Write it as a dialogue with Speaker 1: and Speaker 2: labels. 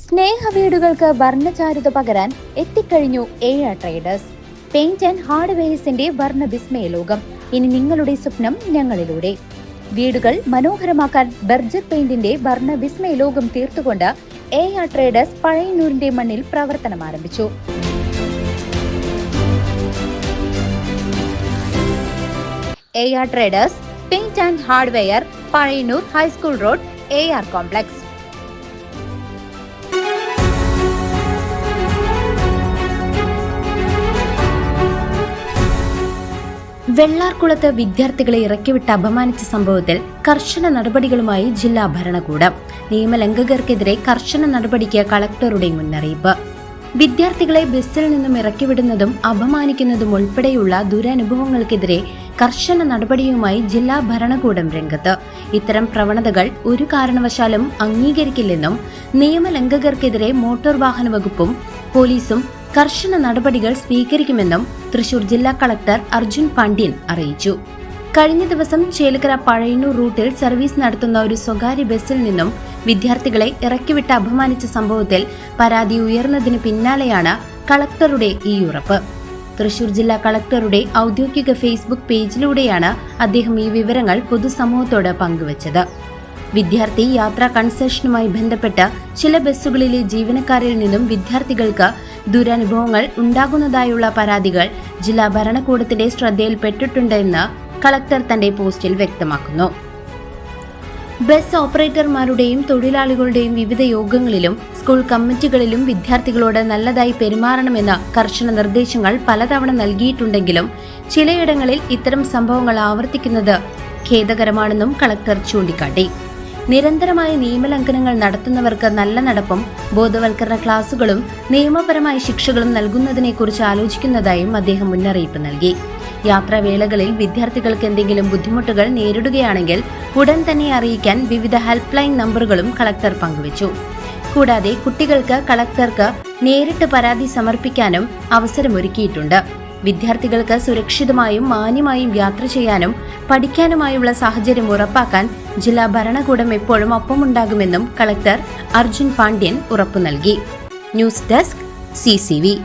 Speaker 1: സ്നേഹവീടുകൾക്ക് വർണ്ണചാരുത പകരാൻ എത്തിക്കഴിഞ്ഞു ഏഴ ട്രേഡേഴ്സ്. പെയിന്റ് ആൻഡ് ഹാർഡ്വെയർസിന്റെ വർണ്ണ വിസ്മയ ലോകം. ഇനി നിങ്ങളുടെ സ്വപ്നം ഞങ്ങളിലൂടെ. വീടുകൾ മനോഹരമാക്കാൻ ബർജർ പെയിന്റിന്റെ വർണ്ണ വിസ്മയ ലോകം തീർത്തുകൊണ്ട് ഏഴ ട്രേഡേഴ്സ് പഴയന്നൂരിന്റെ മണ്ണിൽ പ്രവർത്തനം ആരംഭിച്ചു. ഏഴ traders paint and hardware, Pazhayannur high school road, AR complex. വെള്ളാർകുളത്ത് വിദ്യാർത്ഥികളെ ഇറക്കിവിട്ട് അപമാനിച്ച സംഭവത്തിൽ കർശന നടപടികളുമായി ജില്ലാ ഭരണകൂടം. നിയമലംഘകർക്കെതിരെ കർശന നടപടിക്ക് കളക്ടറുടെ മുന്നറിയിപ്പ്. വിദ്യാർത്ഥികളെ ബസ്സിൽ നിന്നും ഇറക്കിവിടുന്നതും അപമാനിക്കുന്നതും ഉൾപ്പെടെയുള്ള ദുരനുഭവങ്ങൾക്കെതിരെ കർശന നടപടിയുമായി ജില്ലാ ഭരണകൂടം രംഗത്ത്. ഇത്തരം പ്രവണതകൾ ഒരു കാരണവശാലും അംഗീകരിക്കില്ലെന്നും നിയമലംഘകർക്കെതിരെ മോട്ടോർ വാഹന വകുപ്പും പോലീസും കർശന നടപടികൾ സ്വീകരിക്കുമെന്നും തൃശൂർ ജില്ലാ കളക്ടർ അർജുൻ പാണ്ഡ്യൻ അറിയിച്ചു. കഴിഞ്ഞ ദിവസം ചേലക്കര പഴയന്നൂർ റൂട്ടിൽ സർവീസ് നടത്തുന്ന ഒരു സ്വകാര്യ ബസ്സിൽ നിന്നും വിദ്യാർത്ഥികളെ ഇറക്കിവിട്ട് അപമാനിച്ച സംഭവത്തിൽ പരാതി ഉയർന്നതിന് പിന്നാലെയാണ് കളക്ടറുടെ ഈ ഉറപ്പ്. തൃശൂർ ജില്ലാ കളക്ടറുടെ ഔദ്യോഗിക ഫേസ്ബുക്ക് പേജിലൂടെയാണ് അദ്ദേഹം ഈ വിവരങ്ങൾ പൊതുസമൂഹത്തോട് പങ്കുവച്ചത്. വിദ്യാർത്ഥി യാത്രാ കൺസെഷനുമായി ബന്ധപ്പെട്ട് ചില ബസ്സുകളിലെ ജീവനക്കാരിൽ നിന്നും വിദ്യാർത്ഥികൾക്ക് ദുരനുഭവങ്ങൾ ഉണ്ടാകുന്നതായുള്ള പരാതികൾ ജില്ലാ ഭരണകൂടത്തിന്റെ ശ്രദ്ധയിൽപ്പെട്ടിട്ടുണ്ടെന്ന് കളക്ടർ തന്റെ പോസ്റ്റിൽ വ്യക്തമാക്കുന്നു. ബസ് ഓപ്പറേറ്റർമാരുടെയും തൊഴിലാളികളുടെയും വിവിധ യോഗങ്ങളിലും സ്കൂൾ കമ്മിറ്റികളിലും വിദ്യാർത്ഥികളോട് നല്ലതായി പെരുമാറണമെന്ന കർശന നിർദ്ദേശങ്ങൾ പലതവണ നൽകിയിട്ടുണ്ടെങ്കിലും ചിലയിടങ്ങളിൽ ഇത്തരം സംഭവങ്ങൾ ആവർത്തിക്കുന്നത് ഖേദകരമാണെന്നും കളക്ടർ ചൂണ്ടിക്കാട്ടി. നിരന്തരമായ നിയമലംഘനങ്ങൾ നടത്തുന്നവർക്ക് നല്ല നടപ്പും ബോധവൽക്കരണ ക്ലാസുകളും നിയമപരമായ ശിക്ഷകളും നൽകുന്നതിനെക്കുറിച്ച് ആലോചിക്കുന്നതായും അദ്ദേഹം മുന്നറിയിപ്പ് നൽകി. യാത്രാവേളകളിൽ വിദ്യാർത്ഥികൾക്ക് എന്തെങ്കിലും ബുദ്ധിമുട്ടുകൾ നേരിടുകയാണെങ്കിൽ ഉടൻ തന്നെ അറിയിക്കാൻ വിവിധ ഹെൽപ്പ് ലൈൻ നമ്പറുകളും കളക്ടർ പങ്കുവച്ചു. കൂടാതെ കുട്ടികൾക്ക് കളക്ടർക്ക് നേരിട്ട് പരാതി സമർപ്പിക്കാനും അവസരമൊരുക്കിയിട്ടുണ്ട്. വിദ്യാർത്ഥികൾക്ക് സുരക്ഷിതമായും മാന്യമായും യാത്ര ചെയ്യാനും പഠിക്കാനുമായുള്ള സാഹചര്യം ഉറപ്പാക്കാൻ ജില്ലാ ഭരണകൂടം എപ്പോഴും ഒപ്പമുണ്ടാകുമെന്നും കളക്ടർ അർജുൻ പാണ്ഡ്യൻ ഉറപ്പു നൽകി. News desk CCV.